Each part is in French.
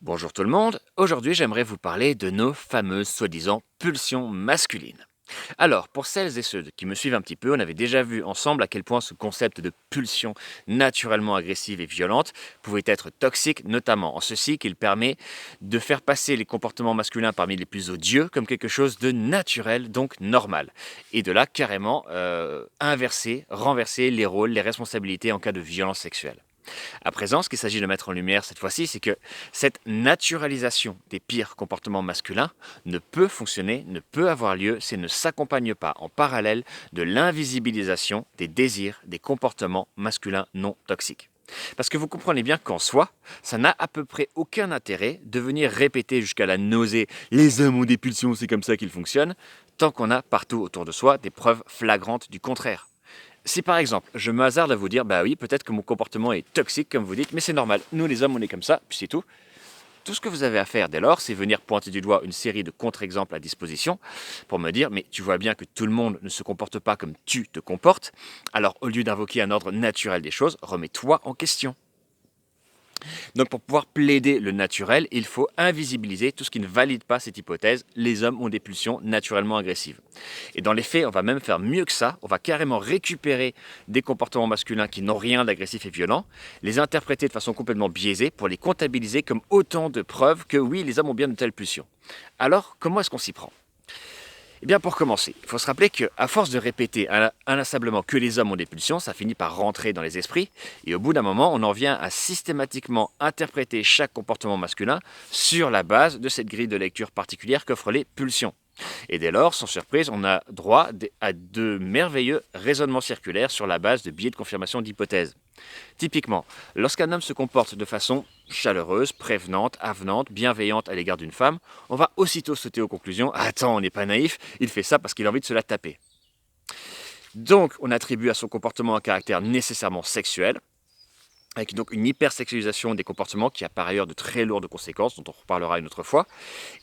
Bonjour tout le monde, aujourd'hui j'aimerais vous parler de nos fameuses soi-disant pulsions masculines. Alors, pour celles et ceux qui me suivent un petit peu, on avait déjà vu ensemble à quel point ce concept de pulsion naturellement agressive et violente pouvait être toxique, notamment en ceci qu'il permet de faire passer les comportements masculins parmi les plus odieux comme quelque chose de naturel, donc normal. Et de là, carrément, inverser, renverser les rôles, les responsabilités en cas de violence sexuelle. À présent, ce qu'il s'agit de mettre en lumière cette fois-ci, c'est que cette naturalisation des pires comportements masculins ne peut fonctionner, ne peut avoir lieu si elle ne s'accompagne pas en parallèle de l'invisibilisation des désirs, des comportements masculins non toxiques. Parce que vous comprenez bien qu'en soi, ça n'a à peu près aucun intérêt de venir répéter jusqu'à la nausée «les hommes ont des pulsions, c'est comme ça qu'ils fonctionnent», tant qu'on a partout autour de soi des preuves flagrantes du contraire. Si par exemple, je me hasarde à vous dire, bah oui, peut-être que mon comportement est toxique, comme vous dites, mais c'est normal, nous les hommes, on est comme ça, puis c'est tout. Tout ce que vous avez à faire dès lors, c'est venir pointer du doigt une série de contre-exemples à disposition pour me dire, mais tu vois bien que tout le monde ne se comporte pas comme tu te comportes, alors au lieu d'invoquer un ordre naturel des choses, remets-toi en question. Donc pour pouvoir plaider le naturel, il faut invisibiliser tout ce qui ne valide pas cette hypothèse, les hommes ont des pulsions naturellement agressives. Et dans les faits, on va même faire mieux que ça, on va carrément récupérer des comportements masculins qui n'ont rien d'agressif et violent, les interpréter de façon complètement biaisée pour les comptabiliser comme autant de preuves que oui, les hommes ont bien de telles pulsions. Alors, comment est-ce qu'on s'y prend? Eh bien, pour commencer, il faut se rappeler qu'à force de répéter inlassablement que les hommes ont des pulsions, ça finit par rentrer dans les esprits, et au bout d'un moment, on en vient à systématiquement interpréter chaque comportement masculin sur la base de cette grille de lecture particulière qu'offrent les pulsions. Et dès lors, sans surprise, on a droit à de merveilleux raisonnements circulaires sur la base de biais de confirmation d'hypothèses. Typiquement, lorsqu'un homme se comporte de façon chaleureuse, prévenante, avenante, bienveillante à l'égard d'une femme, on va aussitôt sauter aux conclusions. Attends, on n'est pas naïf, il fait ça parce qu'il a envie de se la taper. Donc, on attribue à son comportement un caractère nécessairement sexuel, avec donc une hypersexualisation des comportements qui a par ailleurs de très lourdes conséquences, dont on reparlera une autre fois.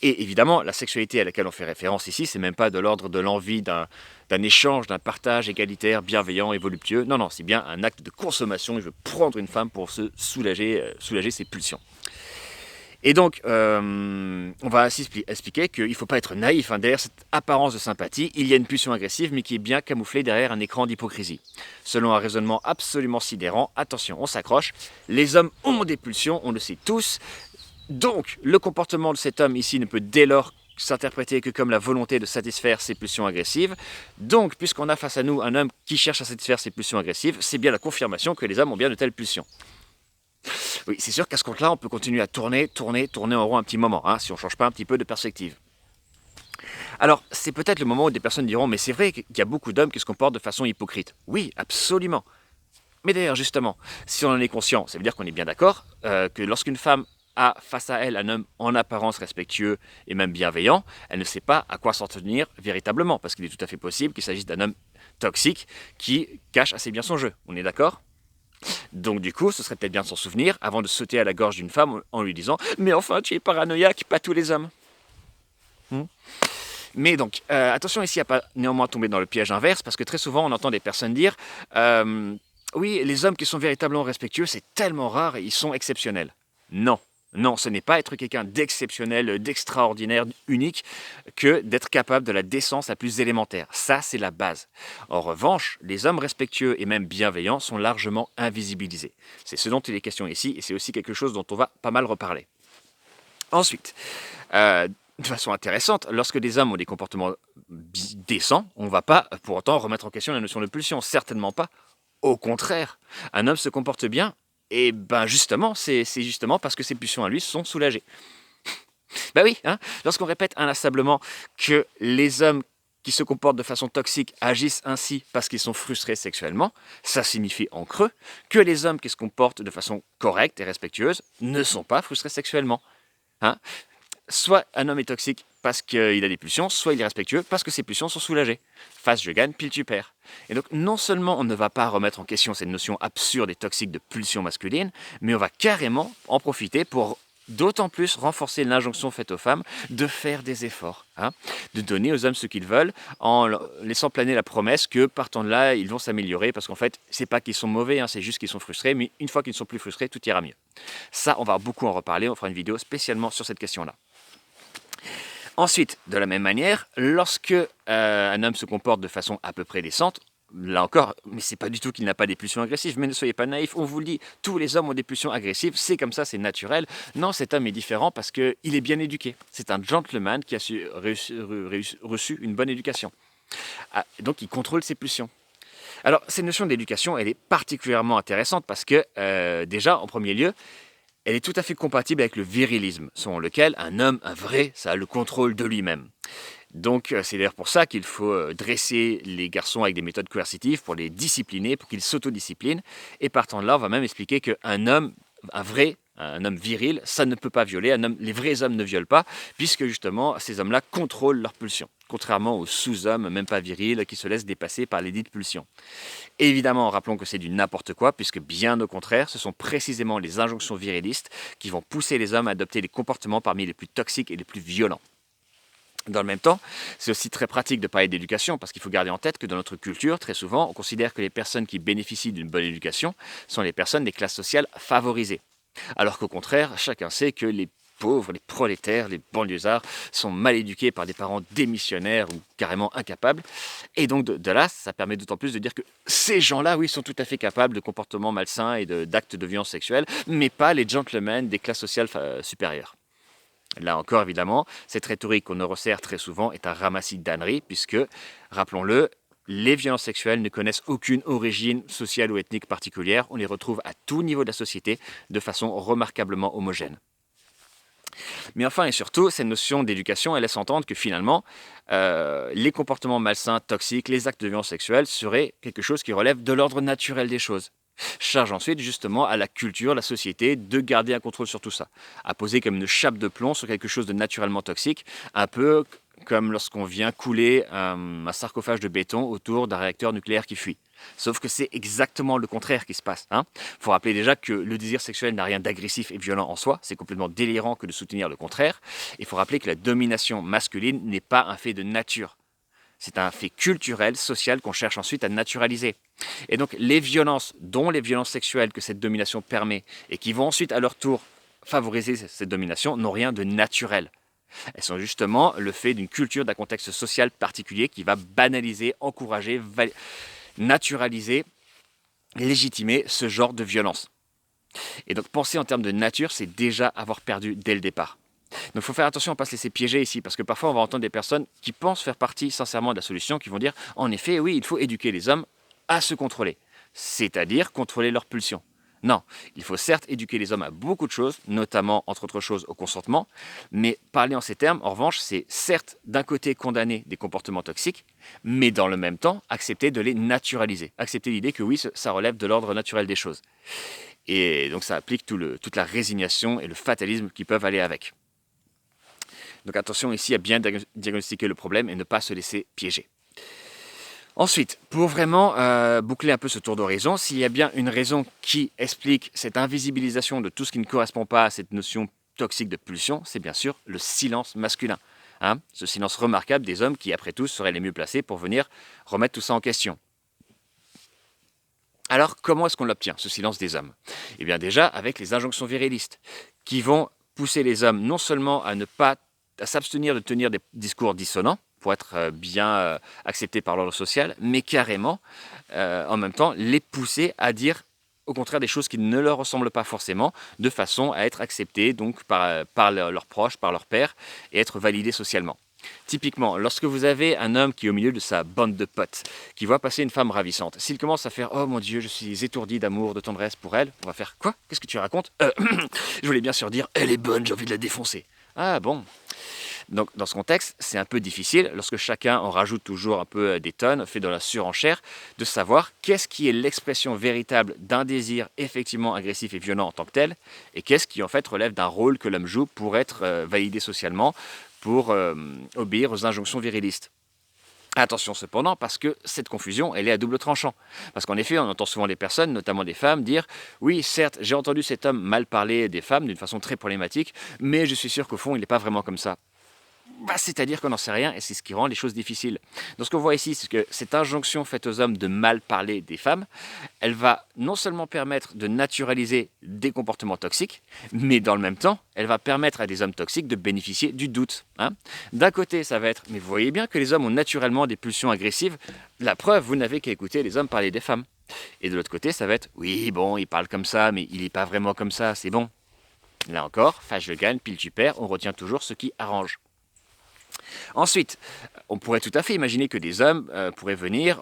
Et évidemment, la sexualité à laquelle on fait référence ici, c'est même pas de l'ordre de l'envie d'un échange, d'un partage égalitaire, bienveillant et voluptueux. Non, non, c'est bien un acte de consommation. Il veut prendre une femme pour se soulager, soulager ses pulsions. Et donc, on va ainsi expliquer qu'il ne faut pas être naïf. Hein. Derrière cette apparence de sympathie, il y a une pulsion agressive, mais qui est bien camouflée derrière un écran d'hypocrisie. Selon un raisonnement absolument sidérant, attention, on s'accroche, les hommes ont des pulsions, on le sait tous, donc, le comportement de cet homme ici ne peut dès lors s'interpréter que comme la volonté de satisfaire ses pulsions agressives. Donc, puisqu'on a face à nous un homme qui cherche à satisfaire ses pulsions agressives, c'est bien la confirmation que les hommes ont bien de telles pulsions. Oui, c'est sûr qu'à ce compte-là, on peut continuer à tourner en rond un petit moment, hein, si on ne change pas un petit peu de perspective. Alors, c'est peut-être le moment où des personnes diront, mais c'est vrai qu'il y a beaucoup d'hommes qui se comportent de façon hypocrite. Oui, absolument. Mais d'ailleurs, justement, si on en est conscient, ça veut dire qu'on est bien d'accord que lorsqu'une femme a face à elle un homme en apparence respectueux et même bienveillant, elle ne sait pas à quoi s'en tenir véritablement, parce qu'il est tout à fait possible qu'il s'agisse d'un homme toxique qui cache assez bien son jeu. On est d'accord? Donc du coup, ce serait peut-être bien de s'en souvenir avant de sauter à la gorge d'une femme en lui disant «Mais enfin, tu es paranoïaque, pas tous les hommes». Hmm. Mais donc, attention ici à pas néanmoins tomber dans le piège inverse, parce que très souvent on entend des personnes dire oui, les hommes qui sont véritablement respectueux, c'est tellement rare et ils sont exceptionnels. Non. Non, ce n'est pas être quelqu'un d'exceptionnel, d'extraordinaire, unique, que d'être capable de la décence la plus élémentaire. Ça, c'est la base. En revanche, les hommes respectueux et même bienveillants sont largement invisibilisés. C'est ce dont il est question ici, et c'est aussi quelque chose dont on va pas mal reparler. Ensuite, de façon intéressante, lorsque des hommes ont des comportements décents, on ne va pas pour autant remettre en question la notion de pulsion, certainement pas. Au contraire, un homme se comporte bien, et ben justement, c'est justement parce que ses pulsions à lui sont soulagées. Ben oui, hein, lorsqu'on répète inlassablement que les hommes qui se comportent de façon toxique agissent ainsi parce qu'ils sont frustrés sexuellement, ça signifie en creux que les hommes qui se comportent de façon correcte et respectueuse ne sont pas frustrés sexuellement. Hein. Soit un homme est toxique parce qu'il a des pulsions, soit il est respectueux parce que ses pulsions sont soulagées. Face je gagne, pile tu perds. Et donc non seulement on ne va pas remettre en question cette notion absurde et toxique de pulsion masculine, mais on va carrément en profiter pour d'autant plus renforcer l'injonction faite aux femmes de faire des efforts, hein, de donner aux hommes ce qu'ils veulent, en laissant planer la promesse que partant de là, ils vont s'améliorer, parce qu'en fait, c'est pas qu'ils sont mauvais, hein, c'est juste qu'ils sont frustrés, mais une fois qu'ils ne sont plus frustrés, tout ira mieux. Ça, on va beaucoup en reparler, on fera une vidéo spécialement sur cette question-là. Ensuite, de la même manière, lorsque un homme se comporte de façon à peu près décente, là encore, mais c'est pas du tout qu'il n'a pas des pulsions agressives, mais ne soyez pas naïfs, on vous le dit, tous les hommes ont des pulsions agressives, c'est comme ça, c'est naturel. Non, cet homme est différent parce qu'il est bien éduqué. C'est un gentleman qui a reçu une bonne éducation. Ah, donc il contrôle ses pulsions. Alors, cette notion d'éducation, elle est particulièrement intéressante parce que, déjà, en premier lieu, elle est tout à fait compatible avec le virilisme, selon lequel un homme, un vrai, ça a le contrôle de lui-même. Donc, c'est d'ailleurs pour ça qu'il faut dresser les garçons avec des méthodes coercitives pour les discipliner, pour qu'ils s'autodisciplinent. Et partant de là, on va même expliquer qu'un homme, un vrai, un homme viril, ça ne peut pas violer. Les vrais hommes ne violent pas, puisque justement, ces hommes-là contrôlent leurs pulsions. Contrairement aux sous-hommes, même pas virils, qui se laissent dépasser par les dites pulsions. Évidemment, rappelons que c'est du n'importe quoi, puisque bien au contraire, ce sont précisément les injonctions virilistes qui vont pousser les hommes à adopter les comportements parmi les plus toxiques et les plus violents. Dans le même temps, c'est aussi très pratique de parler d'éducation, parce qu'il faut garder en tête que dans notre culture, très souvent, on considère que les personnes qui bénéficient d'une bonne éducation sont les personnes des classes sociales favorisées. Alors qu'au contraire, chacun sait que les pauvres, les prolétaires, les banlieusards sont mal éduqués par des parents démissionnaires ou carrément incapables. Et donc de là, ça permet d'autant plus de dire que ces gens-là, oui, sont tout à fait capables de comportements malsains et d'actes de violence sexuelle, mais pas les gentlemen des classes sociales supérieures. Là encore, évidemment, cette rhétorique qu'on nous resserre très souvent est un ramassis d'âneries, puisque, rappelons-le, les violences sexuelles ne connaissent aucune origine sociale ou ethnique particulière. On les retrouve à tout niveau de la société de façon remarquablement homogène. Mais enfin et surtout, cette notion d'éducation, elle laisse entendre que finalement, les comportements malsains, toxiques, les actes de violence sexuelle seraient quelque chose qui relève de l'ordre naturel des choses. Charge ensuite justement à la culture, la société, de garder un contrôle sur tout ça, à poser comme une chape de plomb sur quelque chose de naturellement toxique, un peu comme lorsqu'on vient couler un sarcophage de béton autour d'un réacteur nucléaire qui fuit. Sauf que c'est exactement le contraire qui se passe. Il faut rappeler déjà que le désir sexuel n'a rien d'agressif et violent en soi, c'est complètement délirant que de soutenir le contraire. Il faut rappeler que la domination masculine n'est pas un fait de nature. C'est un fait culturel, social qu'on cherche ensuite à naturaliser. Et donc les violences, dont les violences sexuelles que cette domination permet, et qui vont ensuite à leur tour favoriser cette domination, n'ont rien de naturel. Elles sont justement le fait d'une culture, d'un contexte social particulier qui va banaliser, encourager, naturaliser, légitimer ce genre de violence. Et donc penser en termes de nature, c'est déjà avoir perdu dès le départ. Donc il faut faire attention à ne pas se laisser piéger ici, parce que parfois on va entendre des personnes qui pensent faire partie sincèrement de la solution, qui vont dire « En effet, oui, il faut éduquer les hommes à se contrôler, c'est-à-dire contrôler leurs pulsions. » Non, il faut certes éduquer les hommes à beaucoup de choses, notamment, entre autres choses, au consentement, mais parler en ces termes, en revanche, c'est certes d'un côté condamner des comportements toxiques, mais dans le même temps, accepter de les naturaliser, accepter l'idée que oui, ça relève de l'ordre naturel des choses. Et donc ça applique toute la résignation et le fatalisme qui peuvent aller avec. Donc attention ici à bien diagnostiquer le problème et ne pas se laisser piéger. Ensuite, pour vraiment boucler un peu ce tour d'horizon, s'il y a bien une raison qui explique cette invisibilisation de tout ce qui ne correspond pas à cette notion toxique de pulsion, c'est bien sûr le silence masculin. Ce silence remarquable des hommes qui, après tout, seraient les mieux placés pour venir remettre tout ça en question. Alors, comment est-ce qu'on l'obtient, ce silence des hommes? Eh bien déjà, avec les injonctions virilistes, qui vont pousser les hommes non seulement à s'abstenir de tenir des discours dissonants, pour être bien acceptés par l'ordre social, mais carrément, en même temps, les pousser à dire au contraire des choses qui ne leur ressemblent pas forcément, de façon à être acceptés donc, par leurs proches, par leurs pairs, et être validés socialement. Typiquement, lorsque vous avez un homme qui est au milieu de sa bande de potes, qui voit passer une femme ravissante, s'il commence à faire « Oh mon Dieu, je suis étourdi d'amour, de tendresse pour elle », on va faire « Quoi? Qu'est-ce que tu racontes ?» Je voulais bien sûr dire « Elle est bonne, j'ai envie de la défoncer. » Ah bon. Donc dans ce contexte, c'est un peu difficile, lorsque chacun en rajoute toujours un peu des tonnes, fait de la surenchère, de savoir qu'est-ce qui est l'expression véritable d'un désir effectivement agressif et violent en tant que tel, et qu'est-ce qui en fait relève d'un rôle que l'homme joue pour être validé socialement, pour obéir aux injonctions virilistes. Attention cependant, parce que cette confusion, elle est à double tranchant. Parce qu'en effet, on entend souvent des personnes, notamment des femmes, dire «Oui, certes, j'ai entendu cet homme mal parler des femmes d'une façon très problématique, mais je suis sûr qu'au fond, il n'est pas vraiment comme ça». Bah, c'est-à-dire qu'on n'en sait rien et c'est ce qui rend les choses difficiles. Donc ce qu'on voit ici, c'est que cette injonction faite aux hommes de mal parler des femmes, elle va non seulement permettre de naturaliser des comportements toxiques, mais dans le même temps, elle va permettre à des hommes toxiques de bénéficier du doute, hein. D'un côté, ça va être, mais vous voyez bien que les hommes ont naturellement des pulsions agressives, la preuve, vous n'avez qu'à écouter les hommes parler des femmes. Et de l'autre côté, ça va être, oui, bon, il parle comme ça, mais il n'est pas vraiment comme ça, c'est bon. Là encore, fâche je gagne, pile tu perds, on retient toujours ce qui arrange. Ensuite, on pourrait tout à fait imaginer que des hommes pourraient venir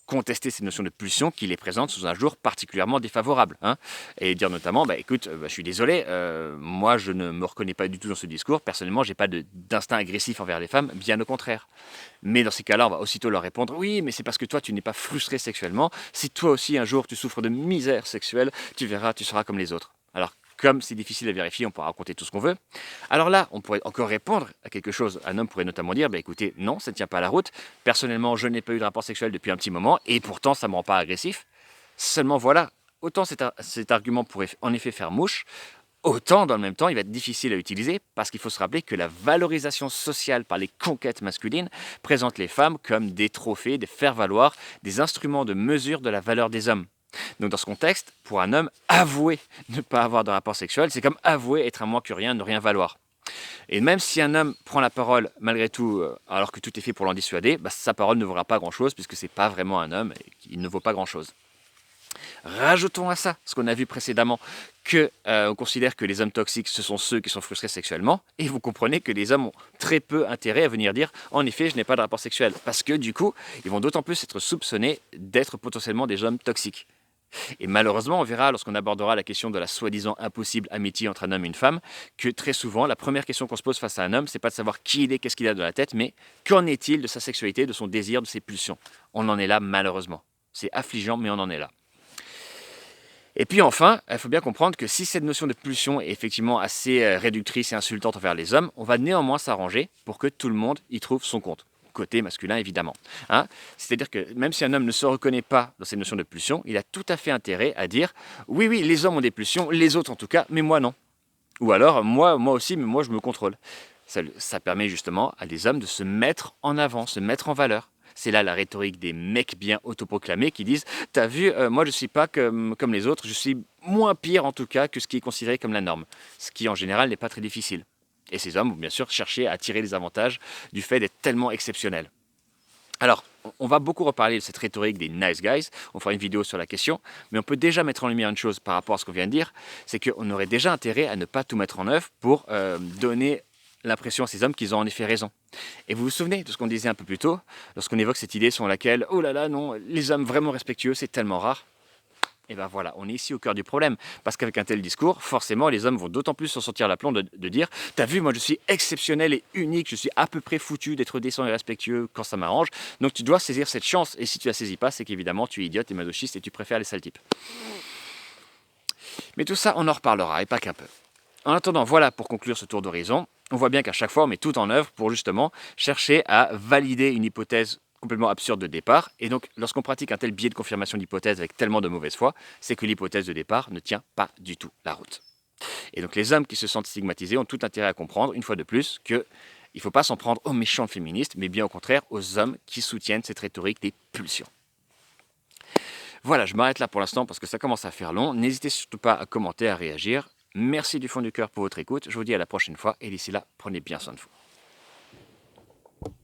contester ces notions de pulsion qui les présentent sous un jour particulièrement défavorable, hein, et dire notamment, bah, écoute, je suis désolé, moi je ne me reconnais pas du tout dans ce discours, personnellement j'ai pas d'instinct agressif envers les femmes, bien au contraire. Mais dans ces cas-là, on va aussitôt leur répondre, oui, mais c'est parce que toi tu n'es pas frustré sexuellement, si toi aussi un jour tu souffres de misère sexuelle, tu verras, tu seras comme les autres. Alors, comme c'est difficile à vérifier, on pourra raconter tout ce qu'on veut. Alors là, on pourrait encore répondre à quelque chose. Un homme pourrait notamment dire, bah, écoutez, non, ça ne tient pas la route. Personnellement, je n'ai pas eu de rapport sexuel depuis un petit moment, et pourtant, ça ne me rend pas agressif. Seulement voilà, autant cet argument pourrait en effet faire mouche, autant dans le même temps, il va être difficile à utiliser, parce qu'il faut se rappeler que la valorisation sociale par les conquêtes masculines présente les femmes comme des trophées, des faire-valoir, des instruments de mesure de la valeur des hommes. Donc dans ce contexte, pour un homme, avouer ne pas avoir de rapport sexuel, c'est comme avouer être un moins que rien, ne rien valoir. Et même si un homme prend la parole malgré tout, alors que tout est fait pour l'en dissuader, bah, sa parole ne vaudra pas grand-chose puisque c'est pas vraiment un homme et qu'il ne vaut pas grand-chose. Rajoutons à ça ce qu'on a vu précédemment, que on considère que les hommes toxiques, ce sont ceux qui sont frustrés sexuellement, et vous comprenez que les hommes ont très peu intérêt à venir dire en effet je n'ai pas de rapport sexuel, parce que du coup, ils vont d'autant plus être soupçonnés d'être potentiellement des hommes toxiques. Et malheureusement, on verra lorsqu'on abordera la question de la soi-disant impossible amitié entre un homme et une femme, que très souvent, la première question qu'on se pose face à un homme, c'est pas de savoir qui il est, qu'est-ce qu'il a dans la tête, mais qu'en est-il de sa sexualité, de son désir, de ses pulsions. On en est là malheureusement. C'est affligeant, mais on en est là. Et puis enfin, il faut bien comprendre que si cette notion de pulsion est effectivement assez réductrice et insultante envers les hommes, on va néanmoins s'arranger pour que tout le monde y trouve son compte. Côté masculin évidemment, hein. C'est-à-dire que même si un homme ne se reconnaît pas dans cette notion de pulsion, il a tout à fait intérêt à dire oui, oui, les hommes ont des pulsions, les autres en tout cas, mais moi non. Ou alors moi aussi, mais moi je me contrôle. Ça permet justement à des hommes de se mettre en avant, se mettre en valeur. C'est là la rhétorique des mecs bien autoproclamés qui disent «T'as vu, moi je suis pas comme les autres, je suis moins pire en tout cas que ce qui est considéré comme la norme». Ce qui en général n'est pas très difficile. Et ces hommes vont bien sûr chercher à tirer les avantages du fait d'être tellement exceptionnels. Alors, on va beaucoup reparler de cette rhétorique des nice guys, on fera une vidéo sur la question, mais on peut déjà mettre en lumière une chose par rapport à ce qu'on vient de dire, c'est qu'on aurait déjà intérêt à ne pas tout mettre en œuvre pour donner l'impression à ces hommes qu'ils ont en effet raison. Et vous vous souvenez de ce qu'on disait un peu plus tôt, lorsqu'on évoque cette idée selon laquelle, oh là là, non, les hommes vraiment respectueux, c'est tellement rare. Et bien voilà, on est ici au cœur du problème. Parce qu'avec un tel discours, forcément, les hommes vont d'autant plus s'en sortir l'aplomb de dire «T'as vu, moi je suis exceptionnel et unique, je suis à peu près foutu d'être décent et respectueux quand ça m'arrange, donc tu dois saisir cette chance. Et si tu la saisis pas, c'est qu'évidemment tu es idiote et masochiste et tu préfères les sales types». Mais tout ça, on en reparlera, et pas qu'un peu. En attendant, voilà pour conclure ce tour d'horizon. On voit bien qu'à chaque fois, on met tout en œuvre pour justement chercher à valider une hypothèse complètement absurde de départ. Et donc, lorsqu'on pratique un tel biais de confirmation d'hypothèse avec tellement de mauvaise foi, c'est que l'hypothèse de départ ne tient pas du tout la route. Et donc, les hommes qui se sentent stigmatisés ont tout intérêt à comprendre, une fois de plus, qu'il ne faut pas s'en prendre aux méchants féministes, mais bien au contraire aux hommes qui soutiennent cette rhétorique des pulsions. Voilà, je m'arrête là pour l'instant parce que ça commence à faire long. N'hésitez surtout pas à commenter, à réagir. Merci du fond du cœur pour votre écoute. Je vous dis à la prochaine fois et d'ici là, prenez bien soin de vous.